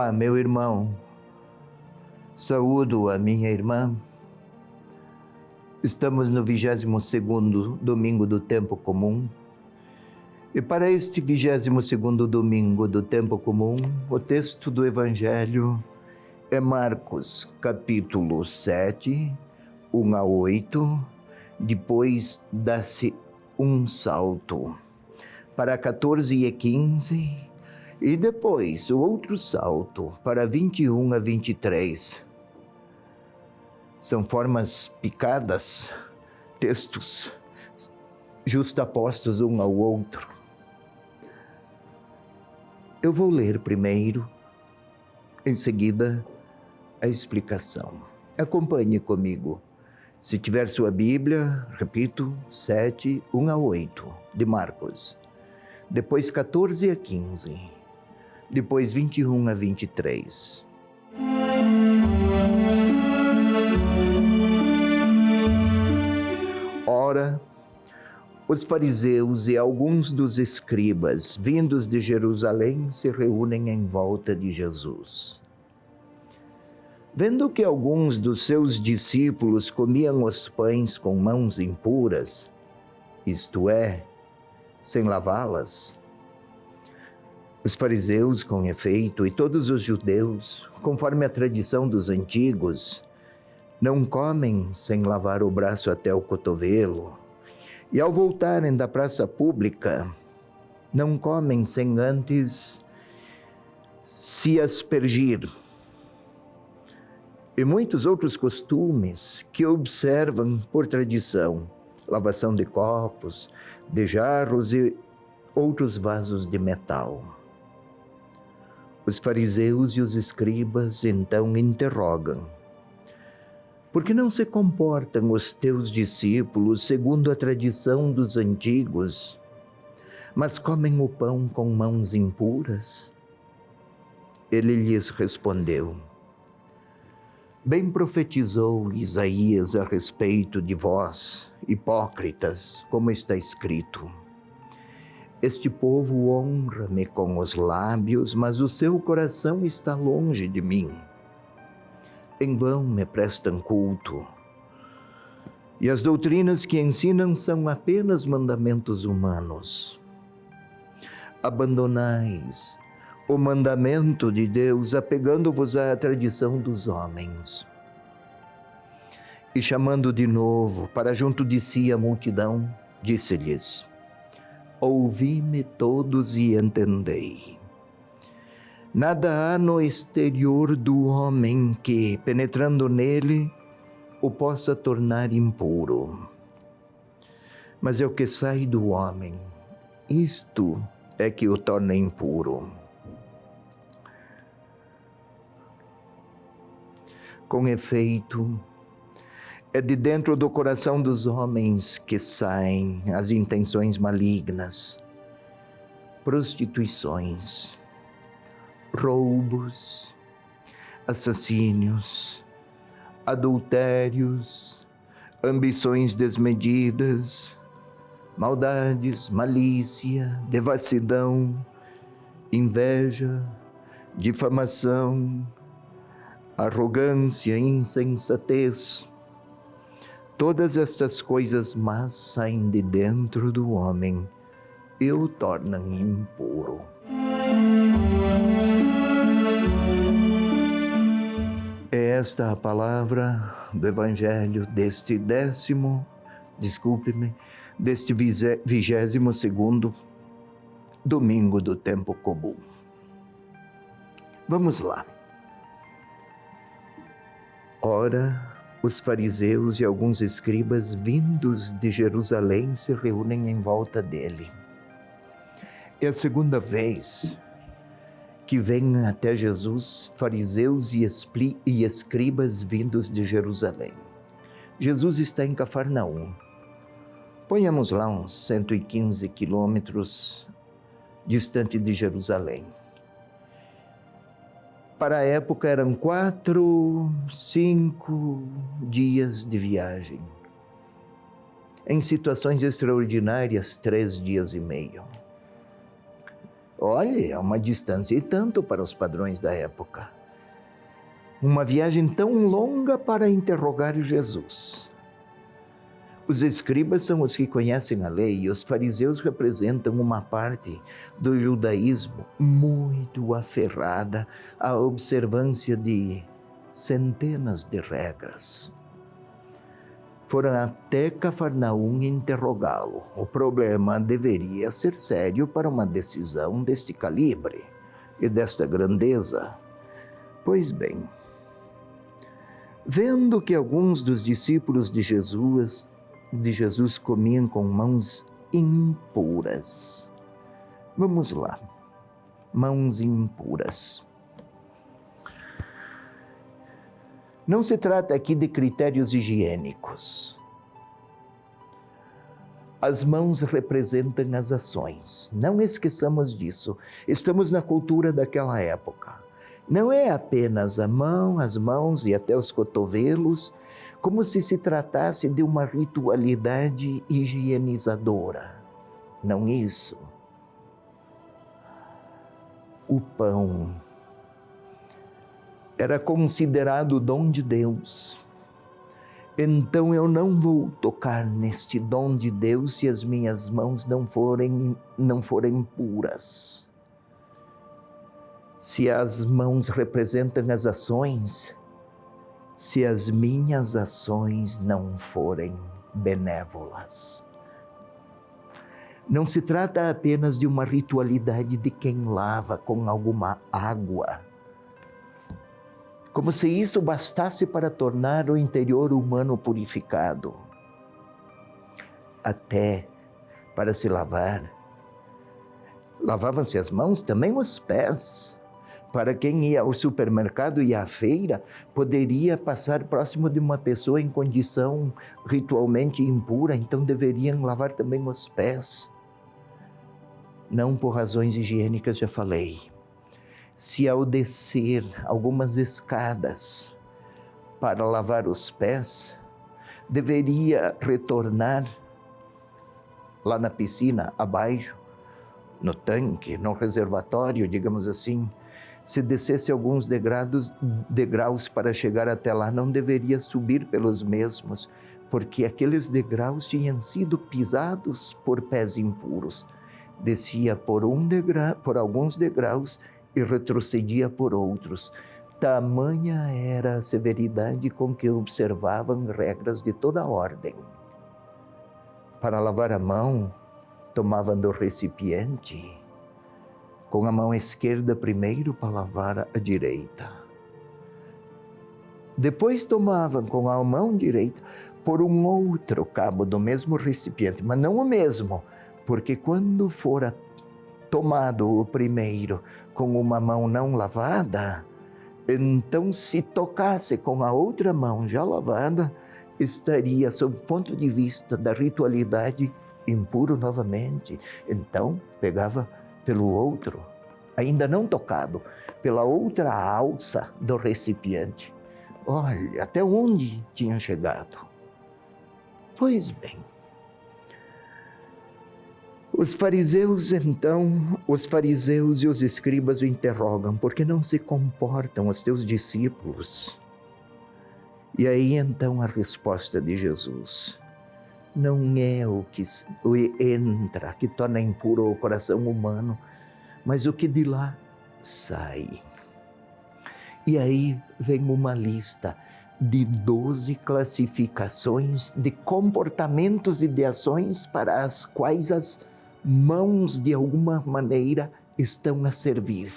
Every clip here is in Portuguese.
Olá, meu irmão. Saúdo a minha irmã. Estamos no 22º domingo do tempo comum. E para este 22º domingo do tempo comum, o texto do Evangelho é Marcos, capítulo 7, 1 a 8. Depois dá-se um salto para 14 e 15, e depois o outro salto para 21 a 23. São formas picadas, textos justapostos um ao outro. Eu vou ler primeiro, em seguida a explicação. Acompanhe comigo. Se tiver sua Bíblia, repito, 7, 1 a 8, de Marcos. Depois 14 a 15. Depois 21 a 23. Ora, os fariseus e alguns dos escribas, vindos de Jerusalém, se reúnem em volta de Jesus. Vendo que alguns dos seus discípulos comiam os pães com mãos impuras, isto é, sem lavá-las, os fariseus, com efeito, e todos os judeus, conforme a tradição dos antigos, não comem sem lavar o braço até o cotovelo, e ao voltarem da praça pública, não comem sem antes se aspergir. E muitos outros costumes que observam por tradição, lavação de copos, de jarros e outros vasos de metal. Os fariseus e os escribas então interrogam: por que não se comportam os teus discípulos segundo a tradição dos antigos, mas comem o pão com mãos impuras? Ele lhes respondeu: bem profetizou Isaías a respeito de vós, hipócritas, como está escrito: este povo honra-me com os lábios, mas o seu coração está longe de mim. Em vão me prestam culto, e as doutrinas que ensinam são apenas mandamentos humanos. Abandonais o mandamento de Deus, apegando-vos à tradição dos homens. E chamando de novo para junto de si a multidão, disse-lhes: ouvi-me todos e entendei. Nada há no exterior do homem que, penetrando nele, o possa tornar impuro. Mas é o que sai do homem, isto é que o torna impuro. Com efeito, é de dentro do coração dos homens que saem as intenções malignas, prostituições, roubos, assassínios, adultérios, ambições desmedidas, maldades, malícia, devassidão, inveja, difamação, arrogância, insensatez. Todas estas coisas más saem de dentro do homem e o tornam impuro. É esta a palavra do Evangelho deste 22º domingo do tempo comum. Vamos lá. Ora, os fariseus e alguns escribas vindos de Jerusalém se reúnem em volta dele. É a segunda vez que vêm até Jesus fariseus e escribas vindos de Jerusalém. Jesus está em Cafarnaum. Ponhamos lá uns 115 quilômetros distante de Jerusalém. Para a época eram 4, 5 dias de viagem. Em situações extraordinárias, 3 dias e meio. Olha, é uma distância e tanto para os padrões da época. Uma viagem tão longa para interrogar Jesus. Os escribas são os que conhecem a lei e os fariseus representam uma parte do judaísmo muito aferrada à observância de centenas de regras. Foram até Cafarnaum interrogá-lo. O problema deveria ser sério para uma decisão deste calibre e desta grandeza. Pois bem, vendo que alguns dos discípulos de Jesus comiam com mãos impuras. Vamos lá, mãos impuras. Não se trata aqui de critérios higiênicos. As mãos representam as ações. Não esqueçamos disso. Estamos na cultura daquela época. Não é apenas a mão, as mãos e até os cotovelos, como se tratasse de uma ritualidade higienizadora. Não isso. O pão era considerado o dom de Deus. Então eu não vou tocar neste dom de Deus se as minhas mãos não forem puras. Se as mãos representam as ações, se as minhas ações não forem benévolas. Não se trata apenas de uma ritualidade de quem lava com alguma água, como se isso bastasse para tornar o interior humano purificado. Até para se lavar, lavavam-se as mãos, também os pés. Para quem ia ao supermercado e à feira, poderia passar próximo de uma pessoa em condição ritualmente impura, então deveriam lavar também os pés. Não por razões higiênicas, já falei. Se ao descer algumas escadas para lavar os pés, deveria retornar lá na piscina, abaixo, no tanque, no reservatório, digamos assim. Se descesse alguns degraus para chegar até lá, não deveria subir pelos mesmos, porque aqueles degraus tinham sido pisados por pés impuros. Descia por alguns degraus e retrocedia por outros. Tamanha era a severidade com que observavam regras de toda ordem. Para lavar a mão, tomavam do recipiente, com a mão esquerda primeiro para lavar a direita. Depois tomavam com a mão direita por um outro cabo do mesmo recipiente, mas não o mesmo, porque quando fora tomado o primeiro com uma mão não lavada, então se tocasse com a outra mão já lavada, estaria, sob o ponto de vista da ritualidade, impuro novamente. Então pegava pelo outro, ainda não tocado, pela outra alça do recipiente. Olha, até onde tinha chegado. Pois bem, os fariseus e os escribas o interrogam, por que não se comportam os teus discípulos? E aí então a resposta de Jesus: não é o que entra, que torna impuro o coração humano, mas o que de lá sai. E aí vem uma lista de 12 classificações de comportamentos e de ações para as quais as mãos, de alguma maneira, estão a servir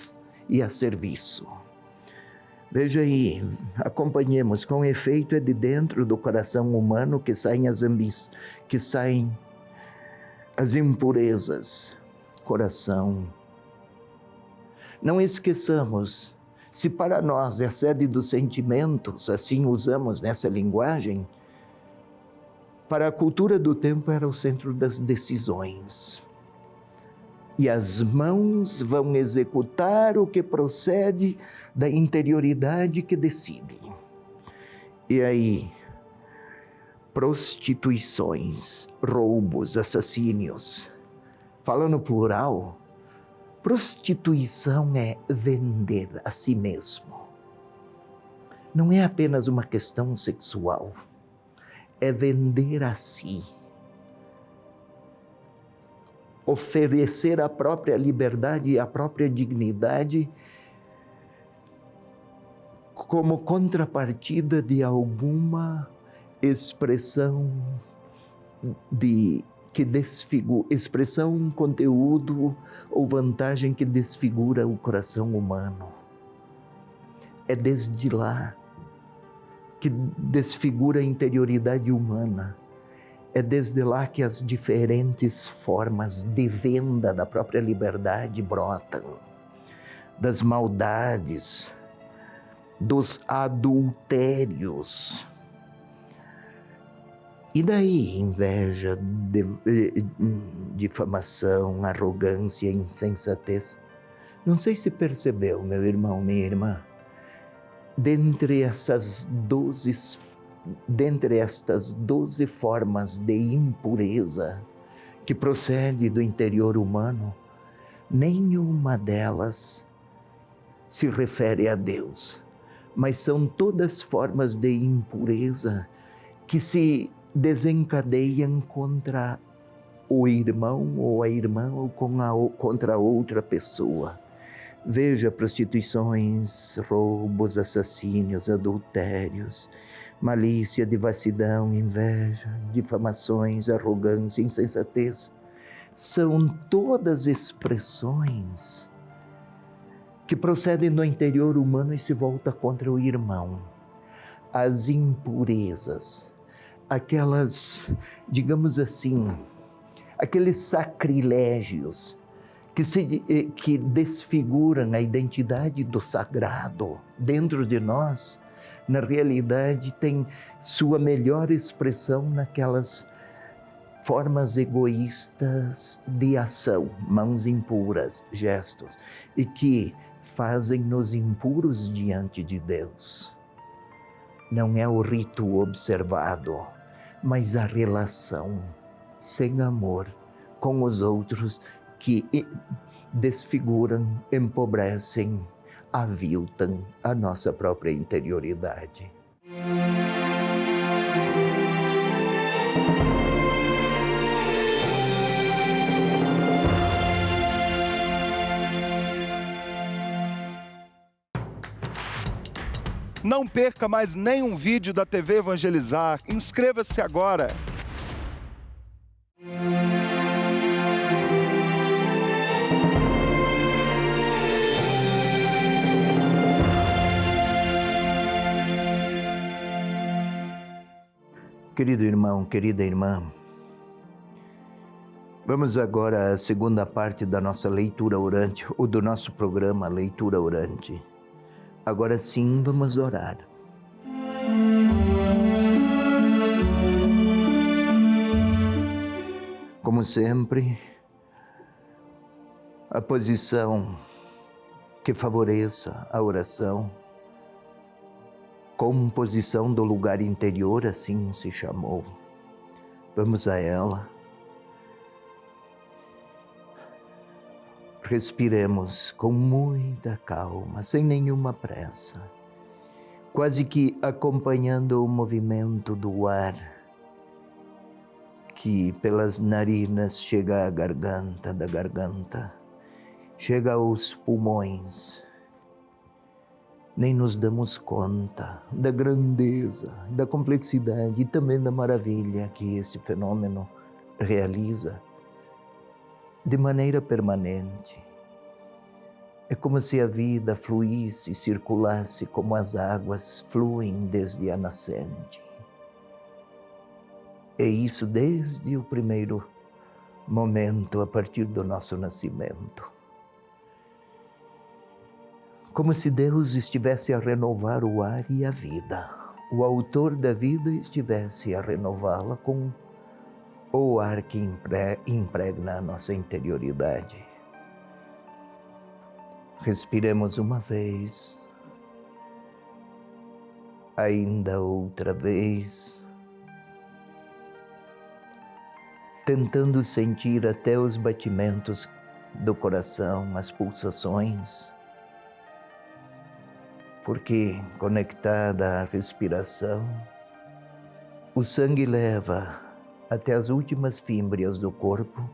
e a serviço. Veja aí, acompanhemos. Com efeito, é de dentro do coração humano que saem as impurezas. Coração. Não esqueçamos, se para nós é a sede dos sentimentos, assim usamos nessa linguagem, para a cultura do tempo era o centro das decisões. E as mãos vão executar o que procede da interioridade que decide. E aí, prostituições, roubos, assassínios. Fala no plural, Prostituição é vender a si mesmo. Não é apenas uma questão sexual, é vender a si. Oferecer a própria liberdade e a própria dignidade como contrapartida de alguma expressão expressão, conteúdo ou vantagem que desfigura o coração humano. É desde lá que desfigura a interioridade humana. É desde lá que as diferentes formas de venda da própria liberdade brotam, das maldades, dos adultérios. E daí inveja, difamação, arrogância, insensatez. Não sei se percebeu, meu irmão, minha irmã, dentre estas 12 formas de impureza que procede do interior humano, nenhuma delas se refere a Deus, mas são todas formas de impureza que se desencadeiam contra o irmão ou a irmã ou contra outra pessoa. Veja prostituições, roubos, assassínios, adultérios, malícia, devassidão, inveja, difamações, arrogância, insensatez. São todas expressões que procedem do interior humano e se voltam contra o irmão. As impurezas, aquelas, digamos assim, aqueles sacrilégios que desfiguram a identidade do sagrado dentro de nós, na realidade tem sua melhor expressão naquelas formas egoístas de ação, mãos impuras, gestos, e que fazem-nos impuros diante de Deus. Não é o rito observado, mas a relação sem amor com os outros que desfiguram, empobrecem, aviltam a nossa própria interioridade. Não perca mais nenhum vídeo da TV Evangelizar. Inscreva-se agora. Querido irmão, querida irmã, vamos agora à segunda parte da nossa leitura orante, ou do nosso programa Leitura Orante. Agora sim, vamos orar. Como sempre, a posição que favoreça a oração, composição do lugar interior, assim se chamou. Vamos a ela. Respiremos com muita calma, sem nenhuma pressa, quase que acompanhando o movimento do ar que pelas narinas chega à garganta, da garganta chega aos pulmões. Nem nos damos conta da grandeza, da complexidade e também da maravilha que este fenômeno realiza de maneira permanente. É como se a vida fluísse, circulasse como as águas fluem desde a nascente. É isso desde o primeiro momento, a partir do nosso nascimento. Como se Deus estivesse a renovar o ar e a vida. O autor da vida estivesse a renová-la com o ar que impregna a nossa interioridade. Respiremos uma vez, ainda outra vez, tentando sentir até os batimentos do coração, as pulsações, porque conectada à respiração, o sangue leva até as últimas fímbrias do corpo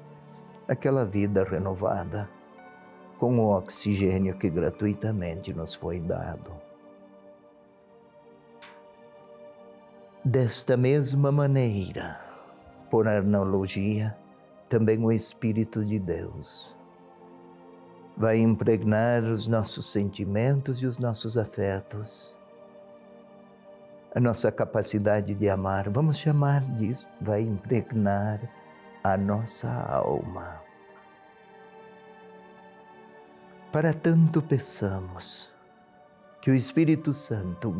aquela vida renovada com o oxigênio que gratuitamente nos foi dado. Desta mesma maneira, por analogia, também o Espírito de Deus vai impregnar os nossos sentimentos e os nossos afetos, a nossa capacidade de amar, vamos chamar disso, vai impregnar a nossa alma. Para tanto peçamos que o Espírito Santo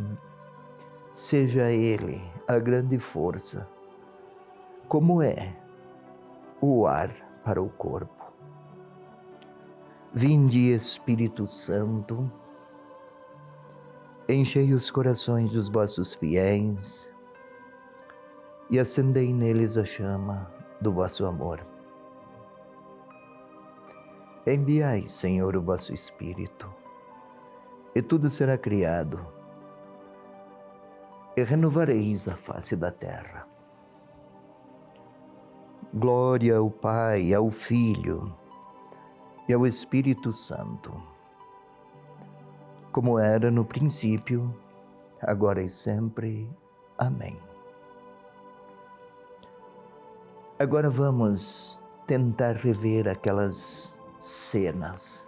seja Ele a grande força, como é o ar para o corpo. Vinde, Espírito Santo, enchei os corações dos vossos fiéis e acendei neles a chama do vosso amor. Enviai, Senhor, o vosso Espírito, e tudo será criado, e renovareis a face da terra. Glória ao Pai, ao Filho e ao Espírito Santo, como era no princípio, agora e sempre. Amém. Agora vamos tentar rever aquelas cenas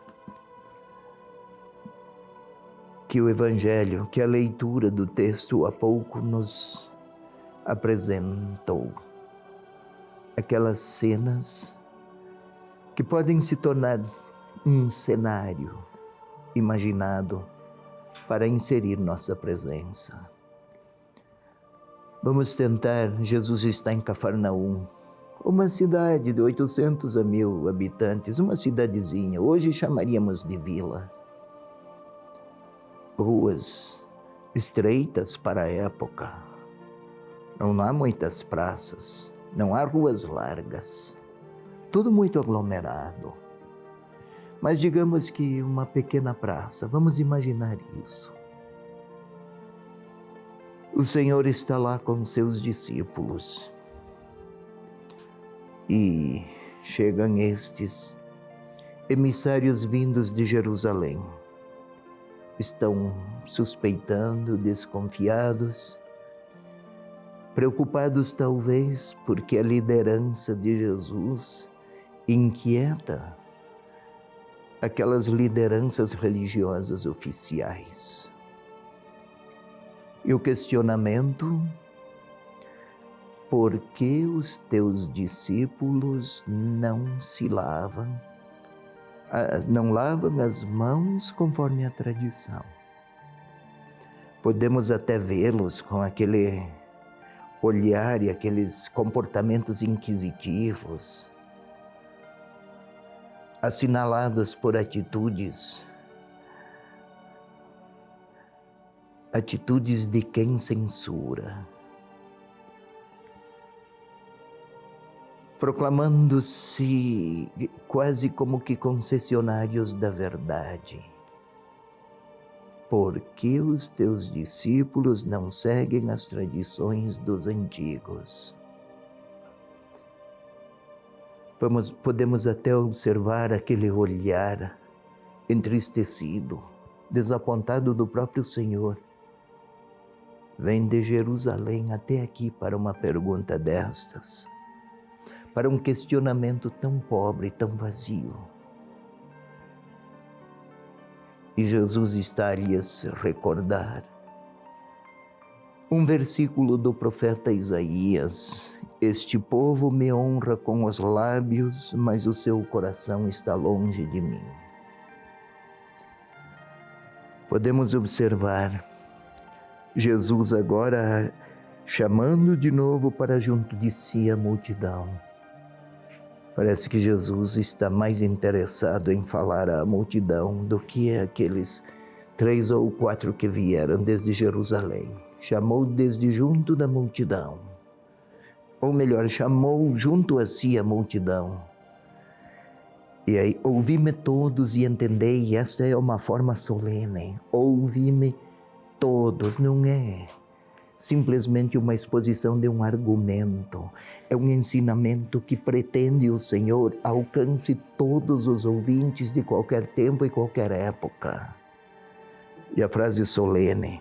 que o Evangelho, que a leitura do texto há pouco nos apresentou. Aquelas cenas que podem se tornar um cenário imaginado para inserir nossa presença. Vamos tentar, Jesus está em Cafarnaum, uma cidade de 800 a 1000 habitantes, uma cidadezinha, hoje chamaríamos de vila. Ruas estreitas para a época, não há muitas praças, não há ruas largas, tudo muito aglomerado. Mas digamos que uma pequena praça, vamos imaginar isso. O Senhor está lá com seus discípulos. E chegam estes emissários vindos de Jerusalém. Estão suspeitando, desconfiados, preocupados talvez porque a liderança de Jesus inquieta aquelas lideranças religiosas oficiais. E o questionamento: por que os teus discípulos não se lavam, não lavam as mãos conforme a tradição? Podemos até vê-los com aquele olhar e aqueles comportamentos inquisitivos, assinalados por atitudes de quem censura, proclamando-se quase como que concessionários da verdade. Por que os teus discípulos não seguem as tradições dos antigos? Podemos até observar aquele olhar entristecido, desapontado do próprio Senhor. Vem de Jerusalém até aqui para uma pergunta destas, para um questionamento tão pobre, tão vazio. E Jesus está a lhes recordar um versículo do profeta Isaías: este povo me honra com os lábios, mas o seu coração está longe de mim. Podemos observar Jesus agora chamando de novo para junto de si a multidão. Parece que Jesus está mais interessado em falar à multidão do que aqueles 3 ou 4 que vieram desde Jerusalém. Chamou desde junto da multidão. Ou melhor, chamou junto a si a multidão. E aí, ouvi-me todos e entendei, essa é uma forma solene. Ouvi-me todos, não é simplesmente uma exposição de um argumento. É um ensinamento que pretende o Senhor alcance todos os ouvintes de qualquer tempo e qualquer época. E a frase solene: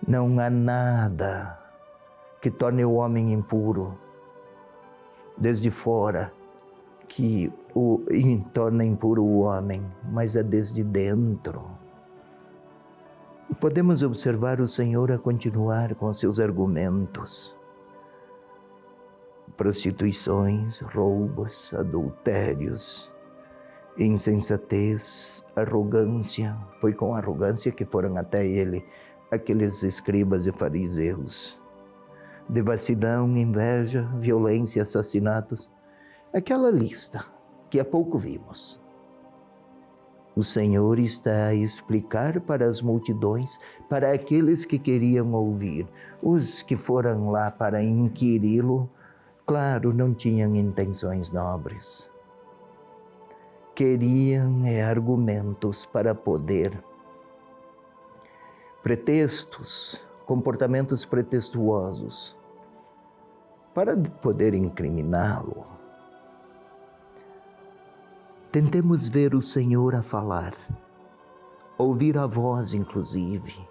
não há nada que torne o homem impuro desde fora que torna impuro o homem, mas é desde dentro. Podemos observar o Senhor a continuar com seus argumentos. Prostituições, roubos, adultérios, insensatez, arrogância. Foi com arrogância que foram até ele aqueles escribas e fariseus. Devassidão, inveja, violência, assassinatos. Aquela lista que há pouco vimos. O Senhor está a explicar para as multidões, para aqueles que queriam ouvir. Os que foram lá para inquiri-lo, claro, não tinham intenções nobres. Queriam argumentos para poder, pretextos, comportamentos pretestuosos, para poder incriminá-lo. Tentemos ver o Senhor a falar, ouvir a voz, inclusive.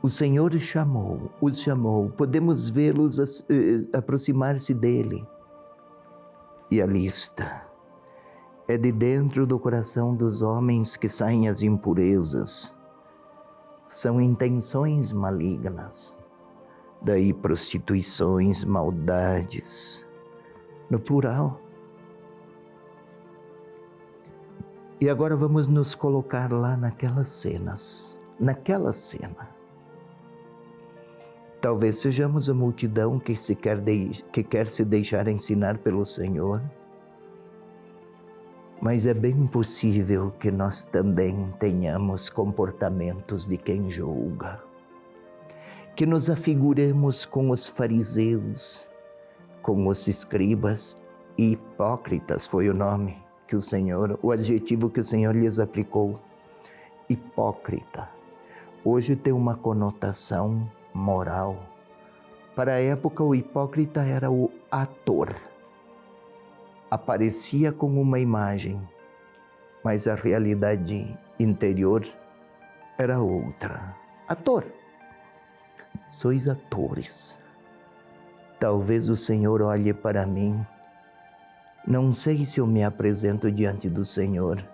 O Senhor os chamou, podemos vê-los aproximar-se dele. E a lista é de dentro do coração dos homens que saem as impurezas. São intenções malignas, daí prostituições, maldades, no plural. E agora vamos nos colocar lá naquela cena. Talvez sejamos a multidão que quer se deixar ensinar pelo Senhor, mas é bem possível que nós também tenhamos comportamentos de quem julga, que nos afiguremos com os fariseus, com os escribas e hipócritas, foi o nome que o adjetivo que o Senhor lhes aplicou, hipócrita. Hoje tem uma conotação moral. Para a época, o hipócrita era o ator. Aparecia com uma imagem, mas a realidade interior era outra. Ator. Sois atores. Talvez o Senhor olhe para mim. Não sei se eu me apresento diante do Senhor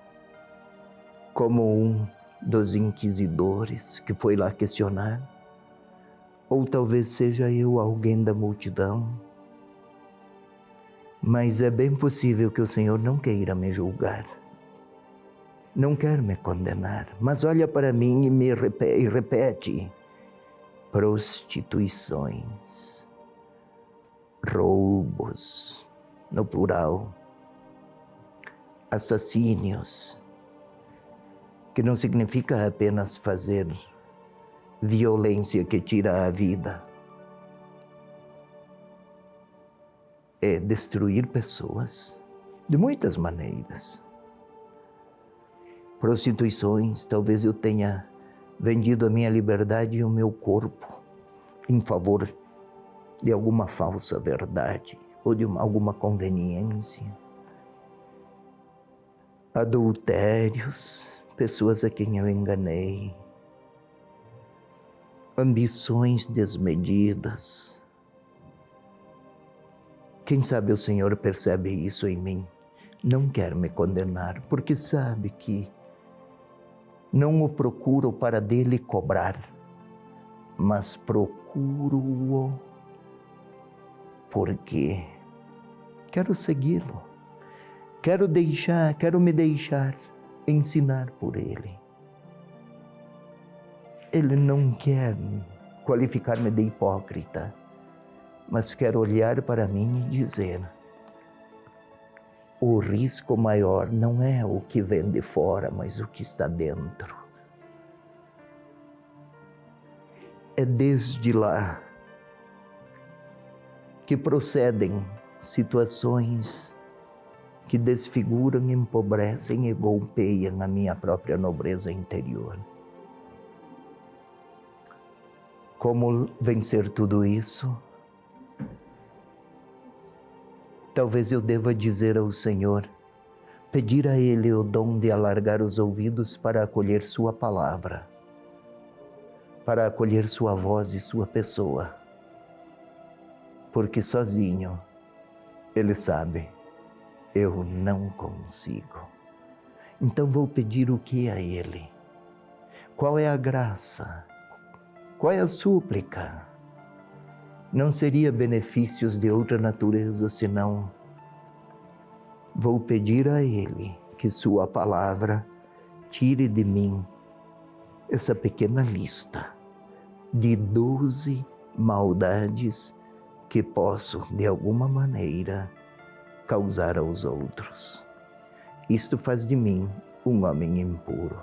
como um dos inquisidores que foi lá questionar, ou talvez seja eu alguém da multidão, mas é bem possível que o Senhor não queira me julgar, não quer me condenar, mas olha para mim e repete: prostituições, roubos, no plural, assassínios, que não significa apenas fazer violência que tira a vida. É destruir pessoas de muitas maneiras. Prostituições, talvez eu tenha vendido a minha liberdade e o meu corpo em favor de alguma falsa verdade ou de alguma conveniência. Adultérios, pessoas a quem eu enganei. Ambições desmedidas. Quem sabe o Senhor percebe isso em mim, não quer me condenar, porque sabe que não o procuro para dele cobrar, mas procuro-o porque quero segui-lo, quero me deixar ensinar por ele. Ele não quer qualificar-me de hipócrita, mas quer olhar para mim e dizer: o risco maior não é o que vem de fora, mas o que está dentro. É desde lá que procedem situações que desfiguram, empobrecem e golpeiam a minha própria nobreza interior. Como vencer tudo isso? Talvez eu deva dizer ao Senhor, pedir a Ele o dom de alargar os ouvidos para acolher sua palavra, para acolher sua voz e sua pessoa. Porque sozinho, Ele sabe, eu não consigo. Então vou pedir o que a Ele? Qual é a graça? Qual é a súplica? Não seria benefícios de outra natureza, senão vou pedir a Ele que sua palavra tire de mim essa pequena lista de 12 maldades que posso, de alguma maneira, causar aos outros. Isto faz de mim um homem impuro.